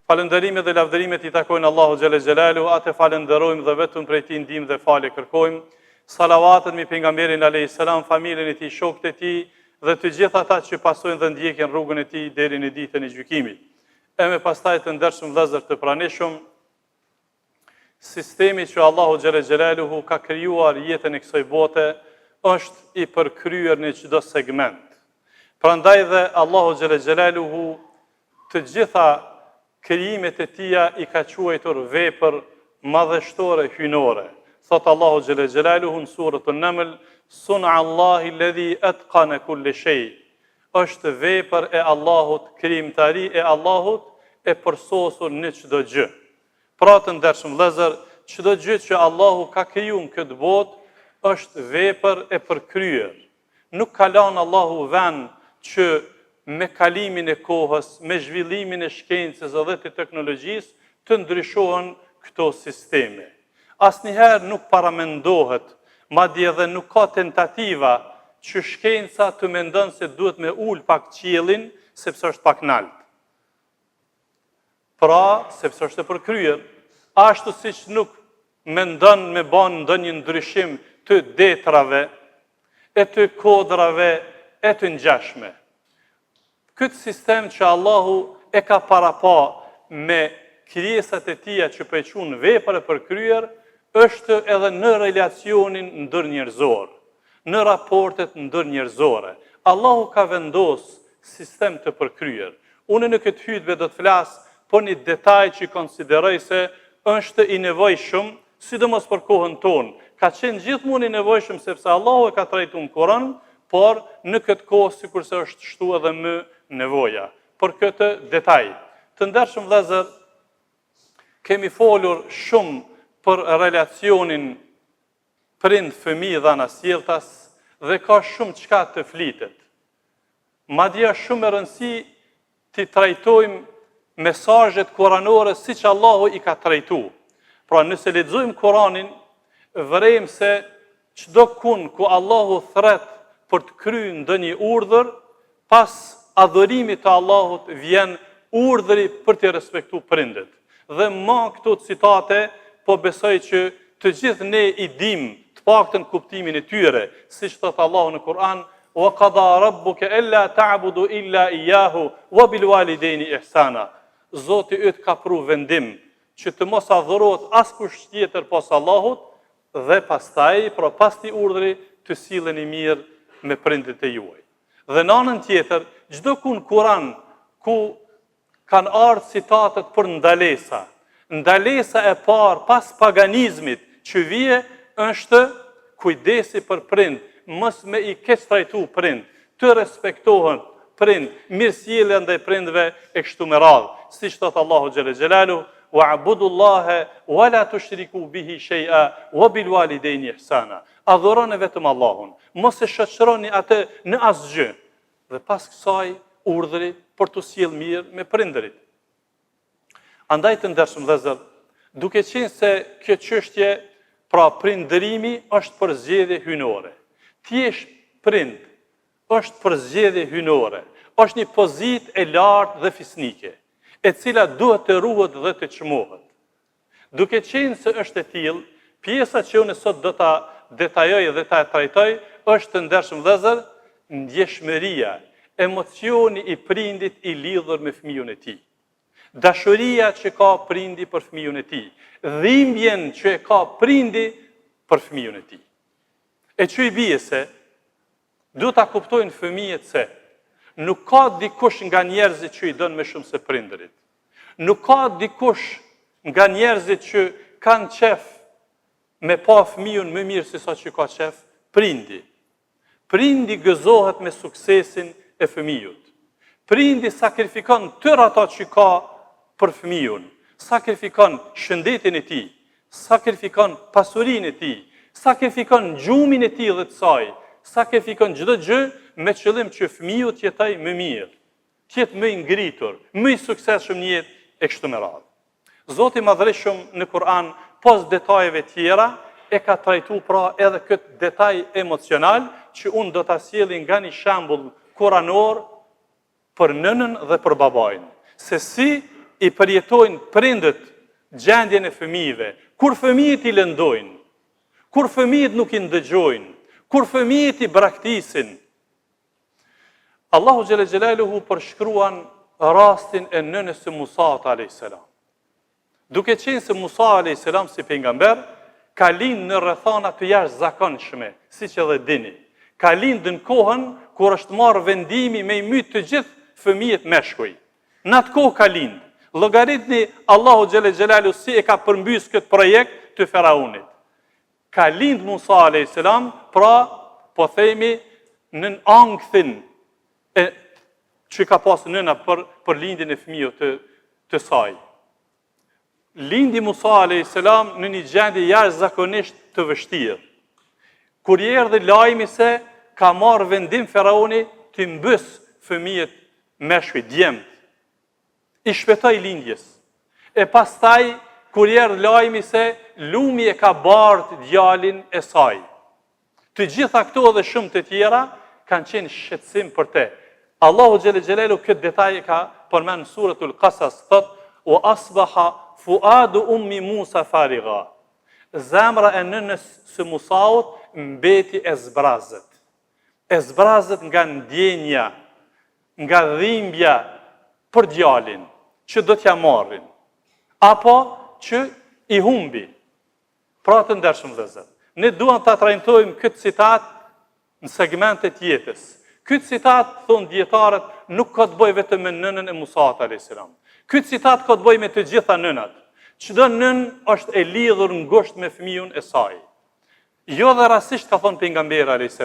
Falënderimet dhe lavdërimet i takojnë Allahu xhallal xhelalu, atë falenderojmë dhe vetëm prej tij ndihmë dhe falje kërkojmë. Salavatet mbi pejgamberin alayhis salam, familjen e tij, shokët e tij dhe të gjithë ata që pasojnë dhe ndjekin rrugën e tij deri në ditën e gjykimit. E me pastaj të ndershëm vëllezër të pranishëm, sistemi që Allahu xhallal xhelalu ka krijuar jetën e kësaj bote është i përkryer në çdo segment. Prandaj dhe Allahu xhallal xhelalu të gjitha krijimet e tia i ka quajtur vepër madhështore hyjnore. Thot Allahu xhallal xhelaluhu në surën An-Naml, Sun'a Allahi alladhi atqana kulli shay. Është vepër e Allahut, krijimtari e Allahut e përsosur në çdo gjë. Pra të ndershëm vëllezër, çdo gjë që Allahu ka krijuar në këtë botë është vepër e përkryer. Nuk ka lënë Allahu vend që me kalimin e kohës, me zhvillimin e shkencës dhe të teknologjisë, të ndryshohen këto sisteme. Asnjëherë nuk paramendohet, madje edhe nuk ka tentativa që shkenca të mendon se duhet me ul pak qiellin, sepse është pak nalt. Pra, sepse është e përkryer, ashtu siç nuk mendon me bën ndonjë ndryshim të detrave, e të kodrave, e të ngjashme. Këtë sistem që Allahu e ka parapa me krijesat e tija që përqunë vepër e përkryer, është edhe në relacionin ndërnjerëzor, në raportet ndërnjerëzore. Allahu ka vendos sistem të përkryer. Unë në këtë hutbë do të flas për një detaj që konsideroj se është i nevojshëm, sidomos për kohën tonë. Ka qenë gjithmonë i nevojshëm sepse Allahu e ka trajtuar në Kur'an, por në këtë kohë sikurse është shtu edhe më nevoja për këtë detaj. Të ndershëm vëllezër, kemi folur shumë për relacionin prind-fëmijë dhe anasjelltas dhe ka shumë çka të flitet. Madje është shumë e rëndësishme të trajtojmë mesazhet kuranore siç Allahu i ka trajtuar. Pra nëse lexojmë Kuranin, vërejmë se çdo kund ku Allahu thret për të kryer ndonjë urdhër, pas adhurimit të Allahut vjen urdhri për të respektuar prindët. Dhe ma këto citate, po besoj që të gjithë ne i dim të paktën kuptimin e tyre, siç thot Allahu në Kur'an, wa qada rabbuka alla ta'budu illa iyyahu wa bil walidayni ihsana. Zoti yt ka pru vendim që të mos adhurohet askush tjetër pas Allahut dhe pastaj, pra pas këtij urdhri, të silleni mirë me prindët e juaj. Dhe në anën tjetër, çdo kund Kur'an ku kanë ardhur citatet për ndalesa. Ndalesa e parë pas paganizmit që vije është kujdesi për prind, mos me i keq trajtu prind, të respektohen prind, mirësjellja ndaj prindve e kështu me radhë. Siç thot Allahu xhallal xhelalu, wa'budullaha wa la tushriku bihi shay'a wa bil walidayni ihsana. Adhuroni vetëm Allahun, mos e shoqëroni atë në asgjë. Dhe pas kësaj urdhri për të sjellë mirë me prindërit. Andaj të ndershëm vëllezër, duke qenë se kjo çështje, pra prindërimi është përzgjedhje hyjnore. Ti je prind, është përzgjedhje hyjnore, është një pozitë e lartë dhe fisnike, e cila duhet të ruhet dhe të çmohet. Duke qenë se është e tillë, pjesa që unë sot do ta detajoj dhe ta trajtoj është të ndershëm vëllezër, ndjeshmëria, emocioni i prindit i lidhur me fëmijën e tij. Dashuria që ka prindi për fëmijën e tij, dhimbjen që e ka prindi për fëmijën e tij. E që i bie se duhet ta kuptojnë fëmijët se nuk ka dikush nga njerëzit që i don më shumë se prindërit. Nuk ka dikush nga njerëzit që kanë qef me pa fëmijën më mirë se sa që ka qef prindi. Prindi gëzohet me suksesin e fëmijët. Prindi sakrifikon tërë ato që ka për fëmijën, sakrifikon shëndetin e tij, sakrifikon pasurinë e tij, sakrifikon gjumin e tij dhe të saj, sakrifikon çdo gjë me qëllim që fëmiu të jetojë më mirë, të jetë më i ngritur, më i suksesshëm në jetë e kështu me radhë. Zoti i Madhërisht në Kur'an, pas detajeve tjera, e ka trajtuar pra edhe këtë detaj emocional që unë do ta sjellin nga një shembull kuranor për nënën dhe për babain. Se si i përjetojnë prindët gjendjen e fëmijëve, kur fëmijët i lëndojnë, kur fëmijët nuk i ndëgjojnë, kur fëmijët i braktisin. Allahu xhelle xhelaluhu përshkruan rastin e nënës së Musaut a.s. Duke qenë se Musa a.s. si pejgamber, ka lind në rrethana të jashtëzakonshme, siç edhe dini. Ka lind në kohën kur është marrë vendimi me i myt të gjithë fëmijët meshkuj. Në atë kohë ka lind. Llogaritni Allahu xhelle xhelalu si e ka përmbys këtë projekt të Faraunit. Ka lind Musa a.s. pra, po themi, në ankthën që ka pas nëna për lindjen e fëmijëve të saj. Lindi Musa a.s. në një gjendje jashtëzakonisht të vështirë. Kur i erdhi lajmi se ka marrë vendim Faraoni të mbys fëmijët meshkuj, djemt, i shpëtoi lindjes. E pastaj, kur i erdhi lajmi se lumi e ka bardh djalin e saj. Të gjitha këto dhe shumë të tjera kanë qenë shqetësim për te. Allahu xhelle xhelalu këtë detaj ka përmend në suratul Qasas, thot: "Wa asbaha fuadu ummi Musa fariga." Zemra e nënës së Musaut mbeti e zbrazët. E zbrazët nga ndjenja, nga dhimbja për djalin, që do t'ja marrin, apo që i humbi. Pra të ndershëm vëllezër, ne duam ta trajtojmë këtë citat në segmentet jetës. Këtë citat, thonë dietarët, nuk ka të bëjë vetëm me nënën e Musaut a.s. Këtë citat ka të bëjë me të gjitha nënat. Çdo nën është e lidhur ngushtë me fëmijën e saj. Jo dhe rastisht ka thonë pejgamberi a.s.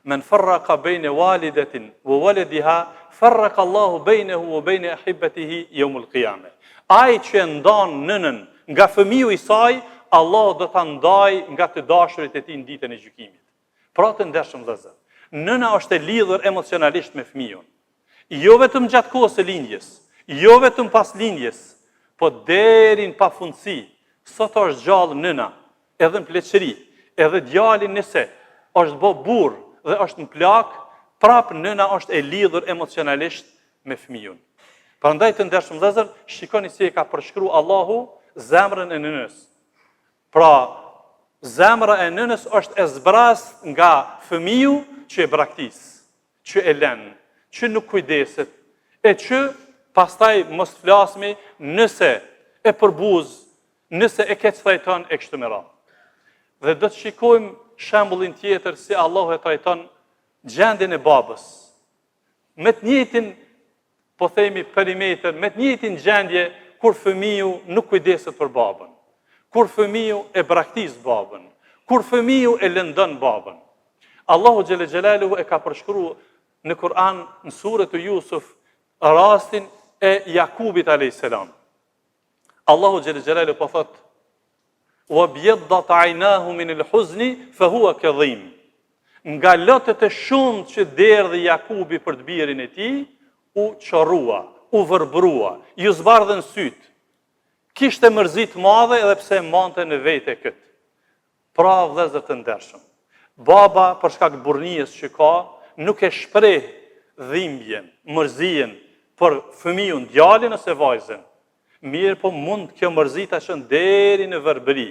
Men farraqa bejne walidatin wa waladiha, farraqa Allahu bejnehu wa bejne ahibatihi yawmul qiyamah. Ai që ndan nënën nga fëmiu i saj, Allah do ta ndaj nga të dashurit e tij në ditën e gjykimit. Pra të ndershëm vëllezër, nëna është e lidhur emocionalisht me fëmijën. Jo vetëm gjatë kohës së lindjes, jo vetëm pas lindjes, po deri në pafundësi. Sot është gjallë nëna, edhe në pleqëri, edhe djali nëse është bë burr dhe është në plak, prap nëna është e lidhur emocionalisht me fëmijën. Prandaj të ndershëm vëllezër, shikoni si e ka përshkruar Allahu zemrën e nënës. Pra, zemra e nënës është e zbrazë nga fëmiu që e braktis, që e lën, që nuk kujdeset, e që pastaj mos flasmi nëse e përbuz, nëse e keq trajton e kështu me radhë. Dhe do të shikojmë shembullin tjetër si Allah e trajton gjendjen e babës. Me të njëjtin, po themi perimetër, me të njëjtin gjendje kur fëmiu nuk kujdeset për babën, kur fëmiu e braktis babën, kur fëmiu e lëndon babën. Allahu xhelle xhelaluhu e ka përshkruar në Kur'an në surën e Yusuf rastin e Jakubit a.s. Allahu xhelle xhelaluhu po thot: "Wa biyaddat 'aynahu min al-huzni fa huwa kadhim." Nga lotët e shumt që derdhi Jakubi për të birin e tij, u çorrua, u vërbrua, ju zbardhën syt. Kishte mërzi të madhe edhe pse mante në vete këtë. Pra vëllezër të ndershëm, baba për shkak të burrnisë që ka, nuk e shpreh dhimbjen, mërzien për fëmijën, djalin ose vajzën. Mirë, po mund kjo mërzi ta shën deri në verbëri.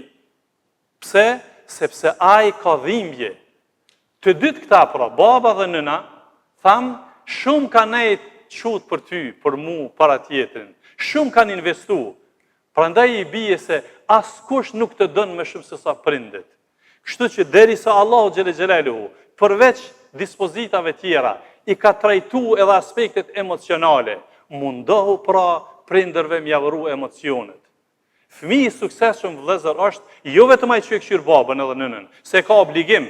Pse? Sepse ai ka dhimbje. Të dytë këta, pra, baba dhe nëna, tham, shumë kanë nejt qut për ty, për mu, para tjetrin. Shumë kanë investu. Prandaj i bie se askush nuk të dën më shumë se sa prindet. Kështu që derisa Allahu xhelle xhelaluhu, përveç dispozitave tjera, i ka trajtu edhe aspektet emocionale, mundohu pra prindërve mjavëru emocionet. Fëmiji i suksesshëm vëllezër është jo vetëm ai që e këshir babën edhe nënën, se ka obligim.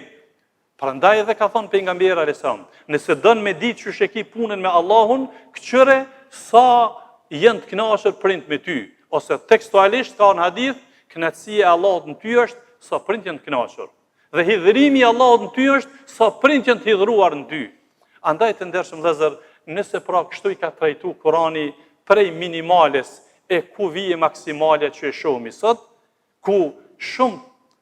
Prandaj edhe ka thonë pejgamberi alayhis salam, nëse don me ditë që sheki punën me Allahun, këqyre sa janë të kënaqur prind me ty, ose tekstualisht ka në hadith, kënaqësia e Allahut në ty është sa prind janë të kënaqur. Dhe hidhërimi i Allahut në ty është sa prind janë të hidhëruar në ty. Andaj të ndershëm vëllezër, nëse pra kështu i ka trajtu Kurani prej minimales e ku vije maksimale që e shohmi sot, ku shumë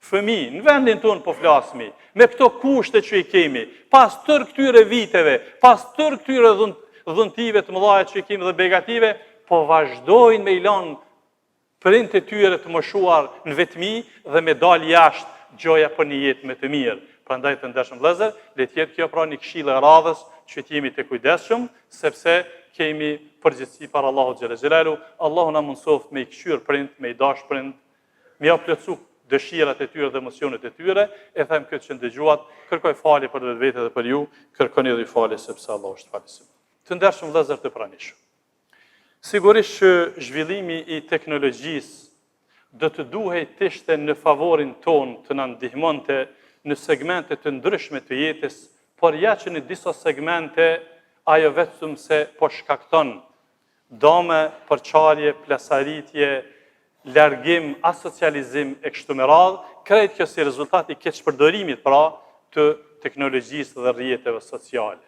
fëmijë në vendin tonë po flasmi, me këto kushte që i kemi, pas tërë këtyre viteve, pas tërë këtyre dhuntive të mëdha që i kemi dhe begative, po vazhdojnë me i lanë prindët e tyre të moshuar në vetmi dhe me dalë jashtë gjoja për një jetë me të mirë. Prandaj të ndershëm vëllezër, le të jetë kjo pra një këshillë e radhës që të jemi të kujdesshëm, sepse kemi përgjegjësi para Allahut xhela xhelalu. Allahu na mundsoft me i këshyr prind, me i dash prind, me ia plotësu dëshirat e tyre dhe emocionet e tyre. E them këtë që ndëgjuat, kërkoj falje për vetë dhe për ju, kërkoni edhe falje sepse Allahu është falësim. Të ndershëm vëllezër të pranishëm. Sigurisht që zhvillimi i teknologjisë do të duhej të ishte në favorin ton të na ndihmonte në segmente të ndryshme të jetës, por ja që në disa segmente ajo vetëm se po shkakton dome, përçarje, plasaritje, largim, asocializim e kështu me radhë, krejt kjo si rezultat i keqpërdorimit pra të teknologjisë dhe rrjeteve sociale.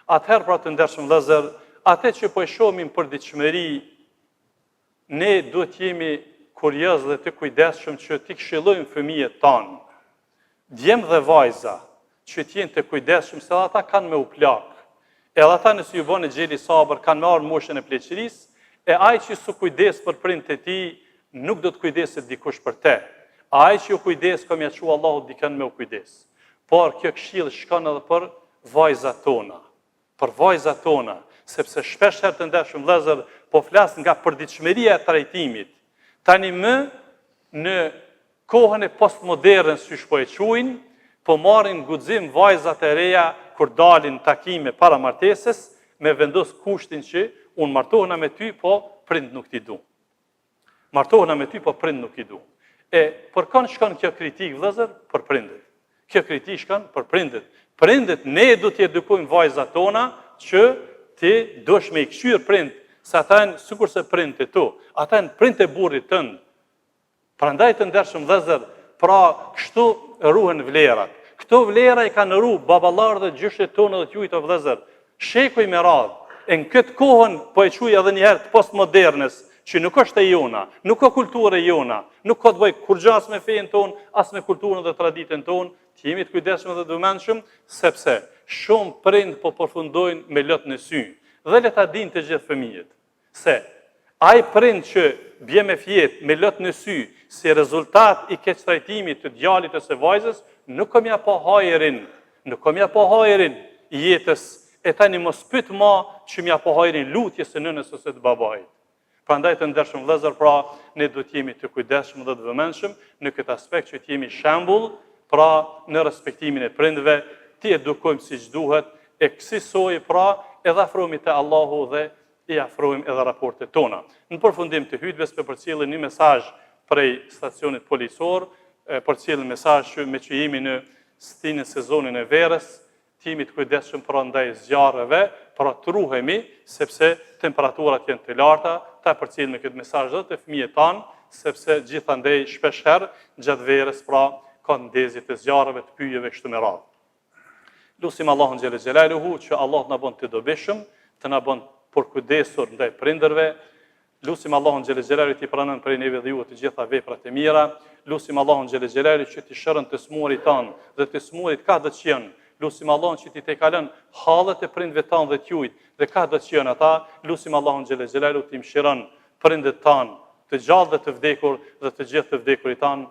Atëherë pra të ndershëm vëllezër, atë që po e shohim për ditëshmëri, ne duhet jemi kurioz dhe të kujdesshëm që t'i këshillojmë fëmijët tanë, djemë dhe vajza, që t'jenë të kujdesshëm se ata kanë me u plak, edhe ata nëse ju bën e gjeli sabër kanë me arë moshën e pleqërisë, e ai që su kujdes për prindët e tij, nuk do të kujdeset dikush për te. Ai që ju kujdes, kom ja që Allahu dikën me u kujdes. Por kjo këshillë shkon edhe për vajzat tona. Për vajzat tona, sepse shpesh herë të ndershëm vëllezër, po flas nga përditshmëria e trajtimit. Tani më në kohën e postmoderne, si po e quajnë, po marrin guxim vajzat e reja kur dalin takime para martesës, me vendos kushtin që unë martohena me ty, po prind nuk t'i du. Martohena me ty, po prind nuk t'i du. E për kanë shkon kjo kritik vëllezër? Për prindët. Kjo kritik shkon për prindët. Prindët ne do t'i edukojmë vajzat tona që ti dosh me i këshyr prind, se ata janë sikurse prindët e tu, ata janë prindët e burrit tënd. Prandaj të ndershëm vëllezër, pra kështu ruhen vlerat. Këto vlera i kanë ru baballarë dhe gjyshet tonë dhe t'jujtë o vëllezër, shekuj me radhë. E në këtë kohën, po e quaj edhe njëherë të postmodernes, që nuk është e jona, nuk ka kulturë e jona, nuk ka të bëj kur gjë as me fejen tonë, as me kulturën dhe traditën tonë, të jemi të kujdesshëm dhe dëmendshëm, sepse shumë prind po përfundojnë me lot në sy. Dhe le ta dinë të gjithë fëmijët, se ai prind që bie me fjet, me lot në sy, si rezultat i keq trajtimit të djalit ose vajzës, nuk kam ja pa hajrin jetës, e tani mos pyet ma që mja pa hajrin lutjes së nënës ose të babait. Prandaj të ndershëm vëllezër, pra ne duhet jemi të kujdesshëm dhe të vëmendshëm në këtë aspekt që të jemi shembull, pra në respektimin e prindve, ti edukojmë siç duhet, e kësaj pra edhe afrohemi te Allahu dhe i afrohemi edhe raportet tona. Në përfundim të hutbes përcjellën një mesazh prej stacionit policor, përcjellën mesazh që me që jemi në stinën sezonin e verës, të jemi të kujdesshëm pra ndaj zjarreve, pra të ruhemi, sepse temperaturat janë të larta, ta përcjellëm këtë mesazh edhe të fëmijët tanë, sepse gjithandej shpesh herë gjatë verës pra ka ndezje të zjarreve, të pyjeve kështu me radhë. Lutim Allahun xhel xelaluhu që Allah na bën të dobishëm, të na bën për kujdesur ndaj prindërve. Lutim Allahun xhel xelaluhu të pranon prej neve dhe ju të gjitha veprat e mira. Lutim Allahun xhel xelaluhu që të shërën të smurit tan dhe të smurit ka të qenë. Lutim Allahun që ti te kalon hallet e prindve tan dhe t'jujt dhe ka të qenë ata. Lutim Allahun xhel xelaluhu të mëshiron prindët tan, të gjallë dhe të vdekur dhe të gjithë të vdekurit tan.